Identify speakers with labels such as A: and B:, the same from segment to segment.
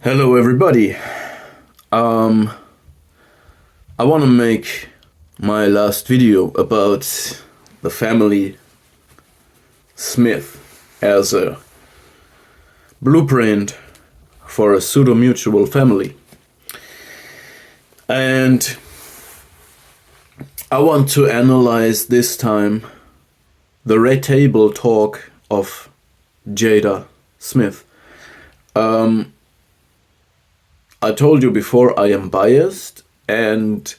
A: Hello everybody. I want to make my last video about the family Smith as a blueprint for a pseudo-mutual family. And I want to analyze this time the Red Table Talk of Jada Smith. I told you before I am biased and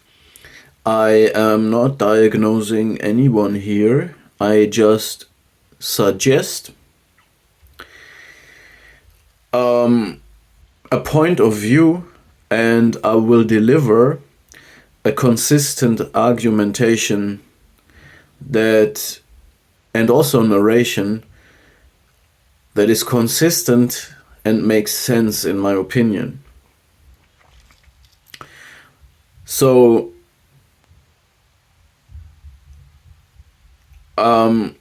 A: I am not diagnosing anyone here. I just suggest a point of view, and I will deliver a consistent argumentation that, and also narration that is consistent and makes sense in my opinion. So, in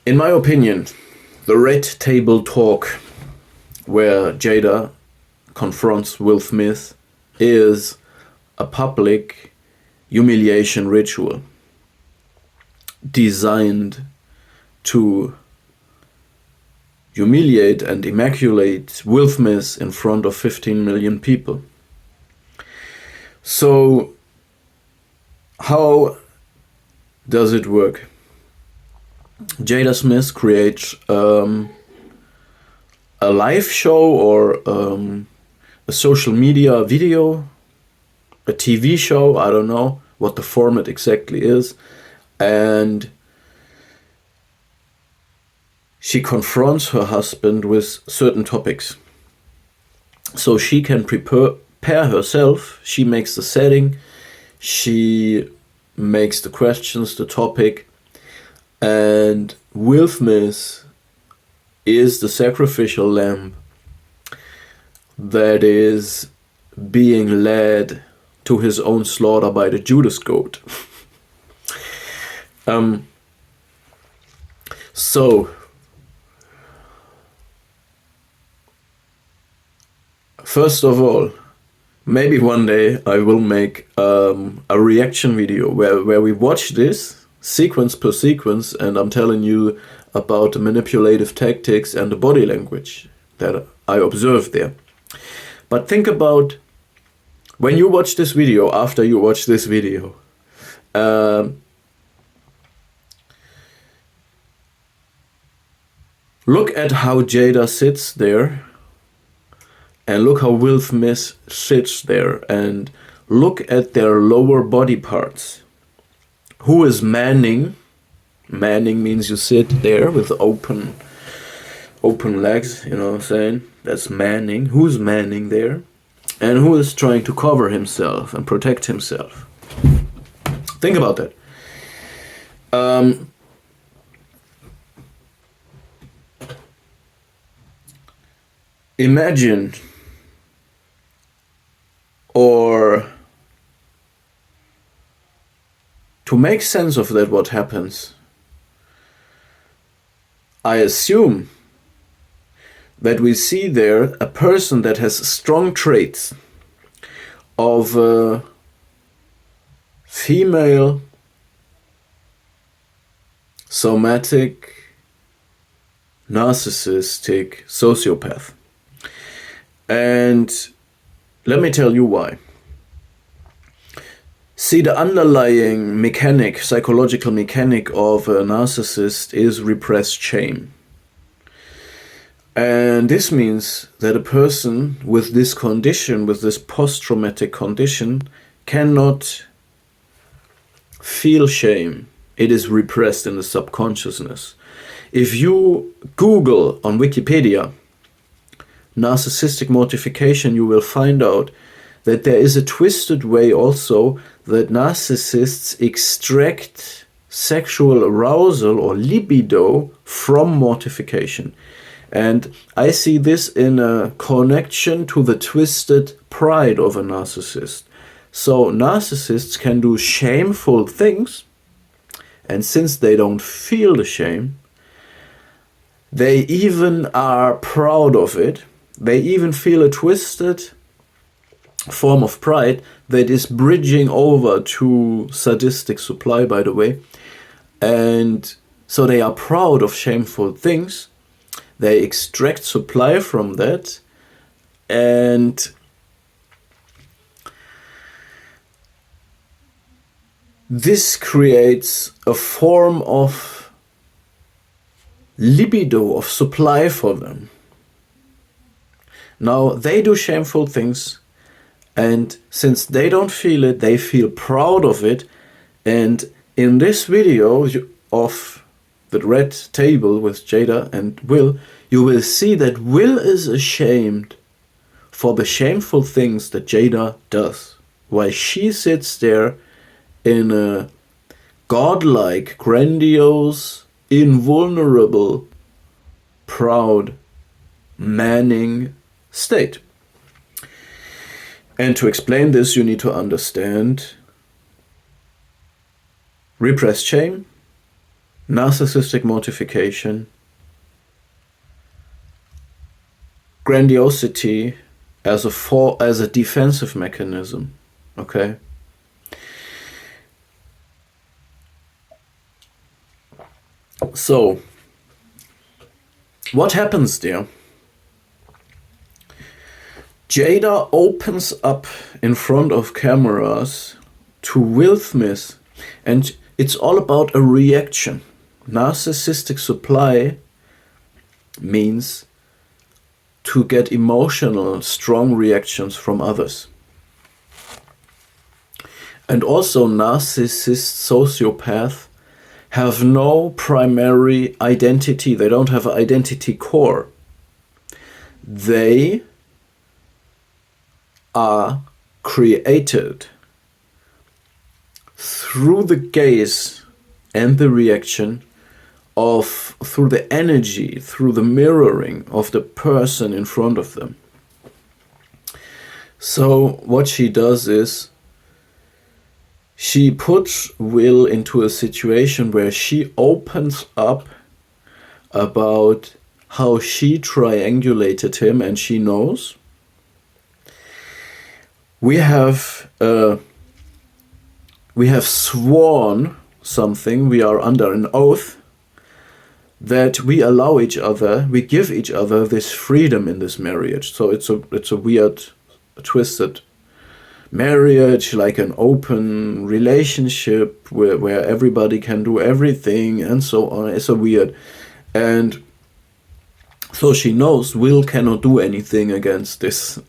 A: my opinion, the Red Table Talk where Jada confronts Will Smith is a public humiliation ritual designed to humiliate and immaculate Will Smith in front of 15 million people. So, how does it work? Jada Smith creates a live show or a social media video, a TV show, I don't know what the format exactly is, and she confronts her husband with certain topics. So she can prepare herself, she makes the setting, she makes the questions, the topic, and Will Smith is the sacrificial lamb that is being led to his own slaughter by the Judas goat. So, first of all, maybe one day I will make a reaction video where we watch this sequence per sequence, and I'm telling you about the manipulative tactics and the body language that I observed there. But think about when you watch this video, after you watch this video, look at how Jada sits there. And look how Will Smith sits there, and look at their lower body parts. Who is manning? Manning means you sit there with open legs, you know what I'm saying? That's manning. Who's manning there? And who is trying to cover himself and protect himself? Think about that. Imagine, or to make sense of that, what happens, I assume that we see there a person that has strong traits of female, somatic, narcissistic sociopath. And let me tell you why. See, the underlying mechanic, psychological mechanic of a narcissist is repressed shame. And this means that a person with this condition, with this post-traumatic condition, cannot feel shame. It is repressed in the subconsciousness. If you Google on Wikipedia narcissistic mortification, you will find out that there is a twisted way also that narcissists extract sexual arousal or libido from mortification. And I see this in a connection to the twisted pride of a narcissist. So narcissists can do shameful things, and since they don't feel the shame, they even are proud of it. They even feel a twisted form of pride that is bridging over to sadistic supply, by the way. And so they are proud of shameful things. They extract supply from that. And this creates a form of libido, of supply for them. Now, they do shameful things, and since they don't feel it, they feel proud of it. And in this video of the Red Table with Jada and Will, you will see that Will is ashamed for the shameful things that Jada does, while she sits there in a godlike, grandiose, invulnerable, proud, manning state. And to explain this, you need to understand repressed shame, narcissistic mortification, grandiosity as a defensive mechanism. Okay? So, what happens there? Jada opens up in front of cameras to Will Smith, and it's all about a reaction. Narcissistic supply means to get emotional, strong reactions from others. And also narcissists, sociopath, have no primary identity. They don't have an identity core. They are created through the gaze and the reaction of, through the energy, through the mirroring of the person in front of them. So what she does is she puts Will into a situation where she opens up about how she triangulated him, and she knows. We have sworn something, we are under an oath that we allow each other, we give each other this freedom in this marriage. So it's a weird, twisted marriage, like an open relationship where everybody can do everything and so on. It's a weird. And so she knows Will cannot do anything against this.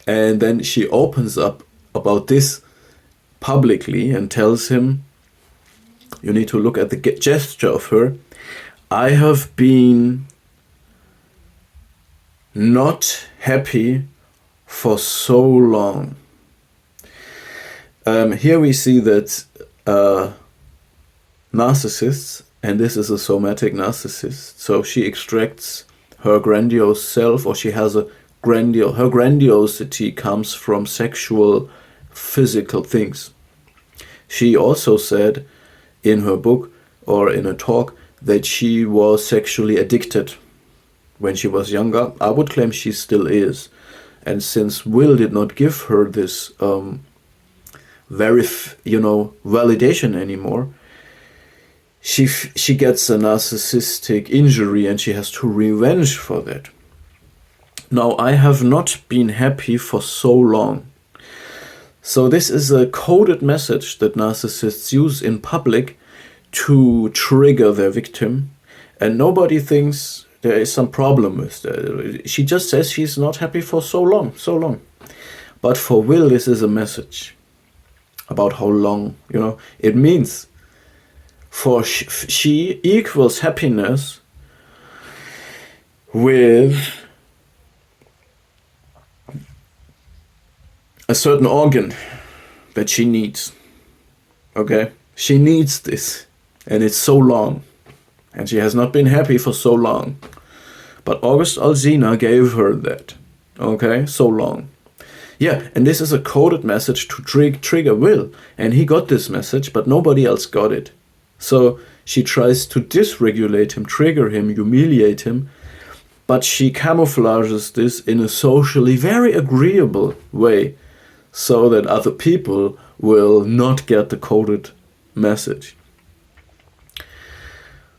A: And then she opens up about this publicly and tells him, you need to look at the gesture of her. I have been not happy for so long. Here we see that narcissists, and this is a somatic narcissist, so she extracts her grandiose self, or she has her grandiosity comes from sexual, physical things. She also said in her book or in a talk that she was sexually addicted when she was younger. I would claim she still is. And since Will did not give her this validation anymore, she gets a narcissistic injury and she has to revenge for that. Now, I have not been happy for so long. So this is a coded message that narcissists use in public to trigger their victim, and nobody thinks there is some problem with that. She just says she's not happy for so long. But for Will, this is a message about how long, it means for she equals happiness with a certain organ that she needs. Okay? She needs this. And it's so long. And she has not been happy for so long. But August Alsina gave her that. Okay? So long. Yeah, and this is a coded message to trigger Will. And he got this message, but nobody else got it. So she tries to dysregulate him, trigger him, humiliate him. but she camouflages this in a socially very agreeable way so that other people will not get the coded message.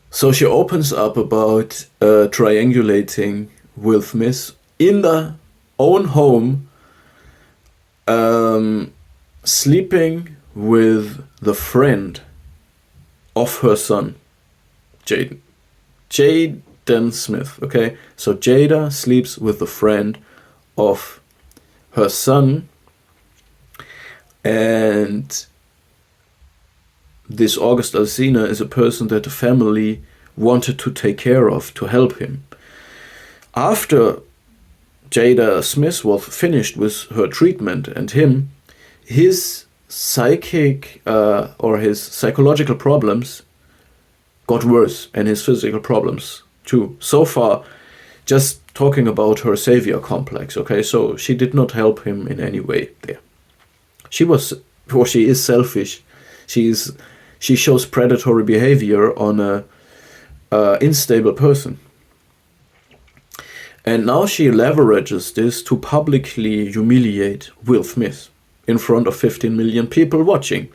A: So she opens up about triangulating with Smith in their own home, sleeping with the friend of her son, Jaden Smith, okay? So Jada sleeps with the friend of her son, and this August Alsina is a person that the family wanted to take care of, to help him. After Jada Smith was finished with her treatment and him, his psychic or his psychological problems got worse, and his physical problems too. So far, just talking about her savior complex, okay? So she did not help him in any way there. She is selfish. She shows predatory behavior on a unstable person. And now she leverages this to publicly humiliate Will Smith in front of 15 million people watching.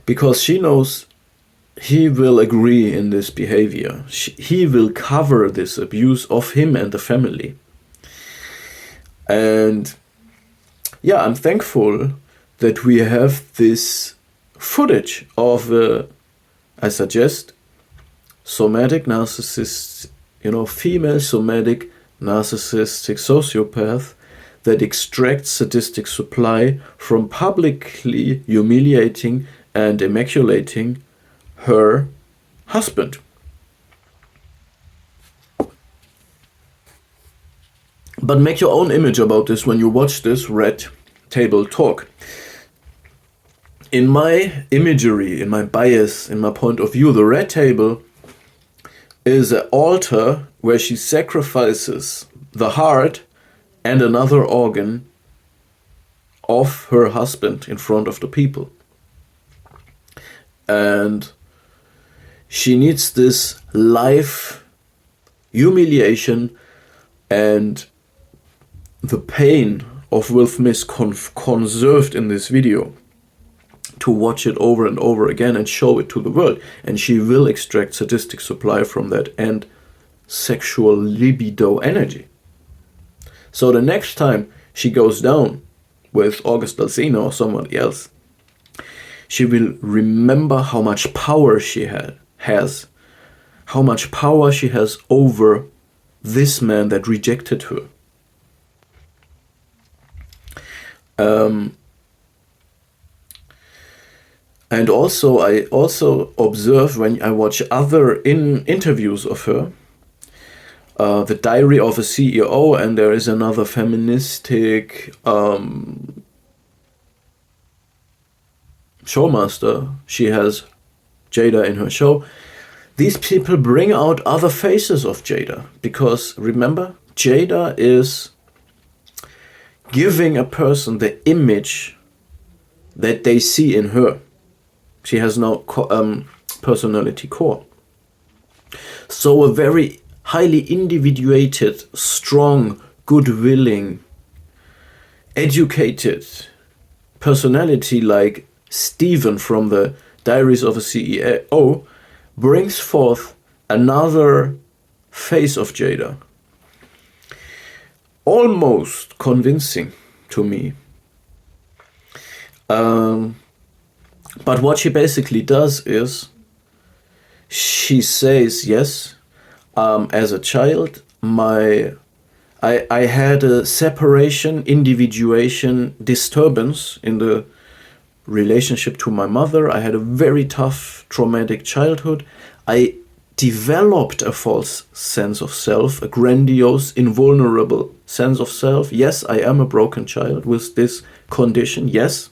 A: Because she knows he will agree in this behavior. He will cover this abuse of him and the family. And yeah, I'm thankful that we have this footage of, I suggest, somatic narcissist, female somatic narcissistic sociopath that extracts sadistic supply from publicly humiliating and immaculating her husband. But make your own image about this when you watch this Red Table Talk. In my imagery, in my bias, in my point of view, the Red Table is an altar where she sacrifices the heart and another organ of her husband in front of the people. And she needs this life humiliation and the pain of Will Smith conserved in this video to watch it over and over again and show it to the world. And she will extract sadistic supply from that and sexual libido energy. So the next time she goes down with August Alsina or somebody else, she will remember how much power she has, how much power she has over this man that rejected her. And also, I also observe when I watch other interviews of her, The Diary of a CEO, and there is another feministic showmaster. She has Jada in her show. These people bring out other faces of Jada, because remember, Jada is giving a person the image that they see in her. She has no personality core. So a very highly individuated, strong, good-willing, educated personality like Stephen from the Diaries of a CEO brings forth another face of Jada. Almost convincing to me. But what she basically does is, she says, yes, as a child, I had a separation, individuation, disturbance in the relationship to my mother. I had a very tough, traumatic childhood. I developed a false sense of self, a grandiose, invulnerable sense of self. Yes, I am a broken child with this condition, yes.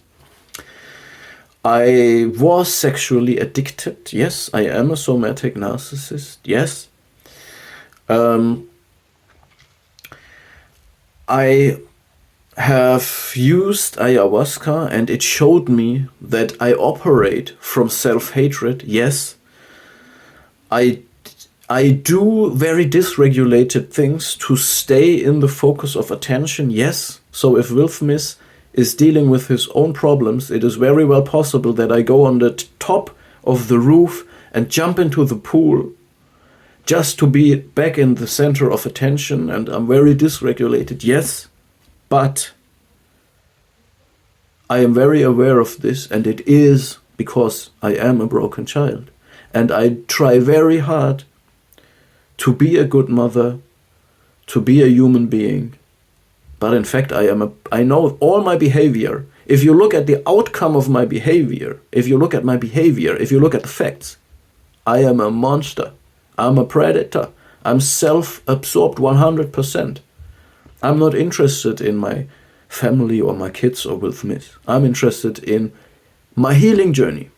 A: I was sexually addicted. Yes, I am a somatic narcissist. Yes. I have used ayahuasca and it showed me that I operate from self-hatred. Yes. I I do very dysregulated things to stay in the focus of attention, yes. So if Will Smith is dealing with his own problems, it is very well possible that I go on the top of the roof and jump into the pool just to be back in the center of attention, and I'm very dysregulated, yes. But I am very aware of this, and it is because I am a broken child. And I try very hard to be a good mother, to be a human being. But in fact, I know all my behavior. If you look at the outcome of my behavior, if you look at my behavior, if you look at the facts, I am a monster. I'm a predator. I'm self-absorbed 100%. I'm not interested in my family or my kids or Will Smith. I'm interested in my healing journey.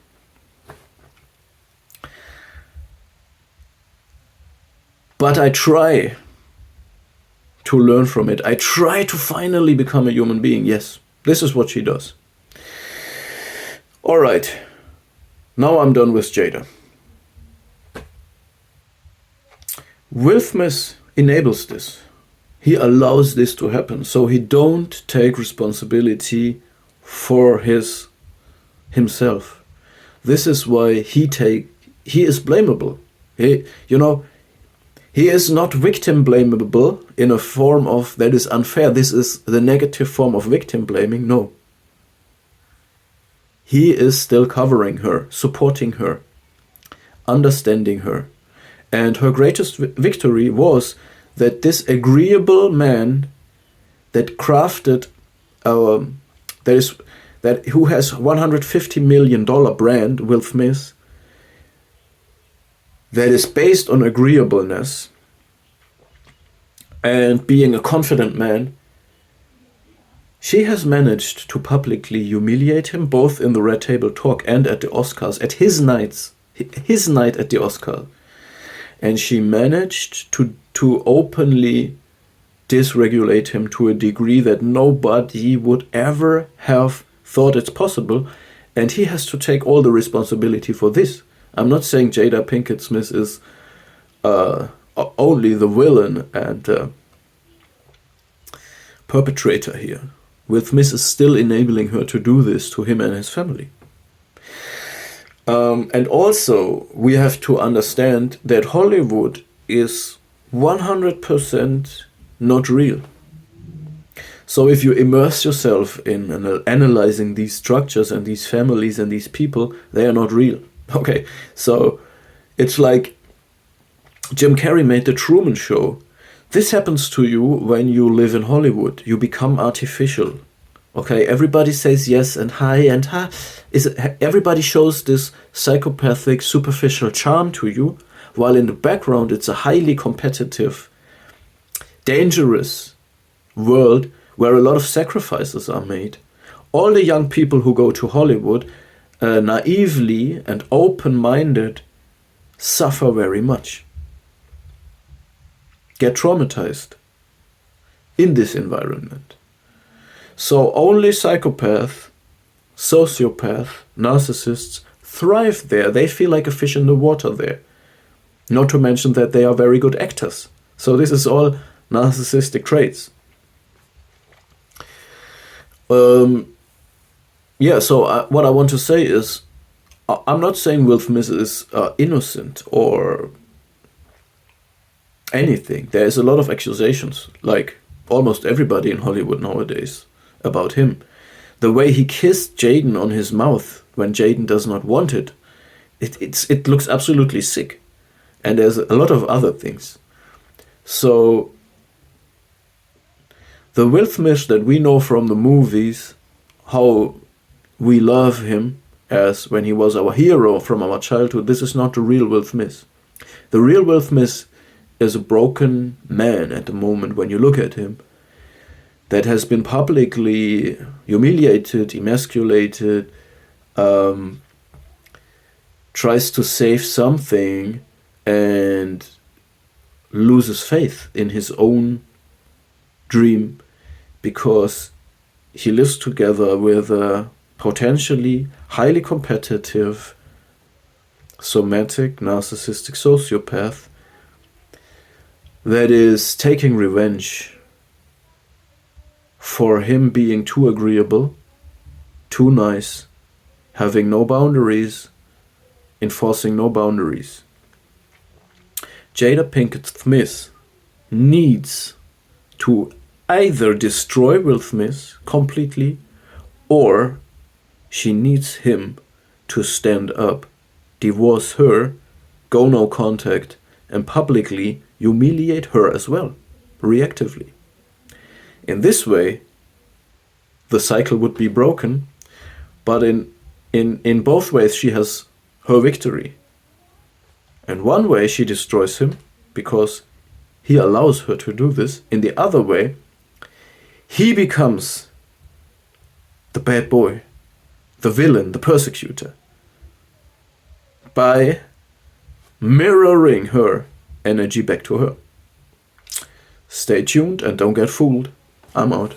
A: But I try to learn from it. I try to finally become a human being. Yes, this is what she does. All right. Now I'm done with Jada. Will Smith enables this. He allows this to happen. So he don't take responsibility for himself. This is why he is blamable. He is not victim blamable in a form of that is unfair. This is the negative form of victim blaming. No. He is still covering her, supporting her, understanding her. And her greatest victory was that this agreeable man that crafted who has $150 million brand, Will Smith, that is based on agreeableness and being a confident man, she has managed to publicly humiliate him both in the Red Table Talk and at the Oscars, at his night at the Oscars. And she managed to openly dysregulate him to a degree that nobody would ever have thought it's possible. And he has to take all the responsibility for this. I'm not saying Jada Pinkett Smith is only the villain and perpetrator here. Will Smith is still enabling her to do this to him and his family. And also, we have to understand that Hollywood is 100% not real. So if you immerse yourself in analyzing these structures and these families and these people, they are not real. Okay, so it's like Jim Carrey made The Truman Show. This happens to you when you live in Hollywood. You become artificial. Okay, everybody says yes and hi and ha. Everybody shows this psychopathic, superficial charm to you, while in the background it's a highly competitive, dangerous world where a lot of sacrifices are made. All the young people who go to Hollywood, naively and open-minded, suffer very much. Get traumatized in this environment. So only psychopath, sociopath, narcissists thrive there. They feel like a fish in the water there. Not to mention that they are very good actors. So this is all narcissistic traits. What I want to say is, I'm not saying Will Smith is innocent or anything. There is a lot of accusations, like almost everybody in Hollywood nowadays, about him. The way he kissed Jaden on his mouth when Jaden does not want it, it looks absolutely sick. And there's a lot of other things. So the Will Smith that we know from the movies, how we love him as when he was our hero from our childhood, this is not the real Will Smith. The real Will Smith is a broken man at the moment when you look at him, that has been publicly humiliated, emasculated, tries to save something and loses faith in his own dream because he lives together with a potentially highly competitive, somatic, narcissistic sociopath that is taking revenge for him being too agreeable, too nice, having no boundaries, enforcing no boundaries. Jada Pinkett Smith needs to either destroy Will Smith completely, or she needs him to stand up, divorce her, go no contact, and publicly humiliate her as well, reactively. In this way, the cycle would be broken, but in both ways she has her victory. In one way she destroys him because he allows her to do this. In the other way, he becomes the bad boy, the villain, the persecutor, by mirroring her energy back to her. Stay tuned and don't get fooled. I'm out.